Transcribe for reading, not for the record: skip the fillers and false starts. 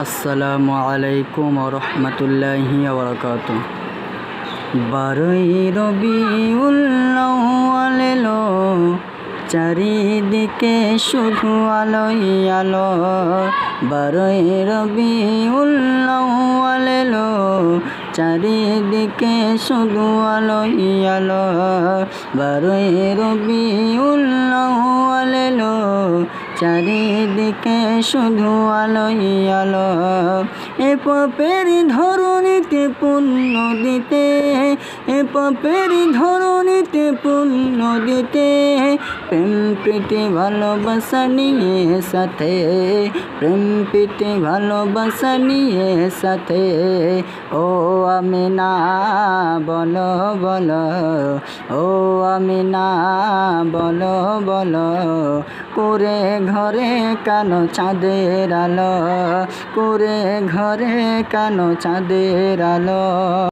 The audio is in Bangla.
আসসালামু আলাইকুম রহমতুল্লাহি ওয়া বারোই রবিউল আউয়াল এলো, চারিদিকে শুধু আলোই আলো। বারোই রবিউল আউয়াল এলো, চারিদিকে শুধু আলোই আলো। বারোই রবিউল আউয়াল এলো, চারিদিকে শুধু আলোই আলো। এ পাপের ধরণীতে পুণ্য দিতে, এ পাপের ধরণীতে পুণ্য দিতে, প্রেম প্রীতি ভালোবাসা নিয়ে সাথে, প্রেম প্রীতি ভালোবাসা নিয়ে সাথে। ও আমিনা বলো বলো, ও আমিনা বলো বলো, করে ঘরে কেন চাঁদের আলো, করে ঘরে কেন চাঁদের আলো।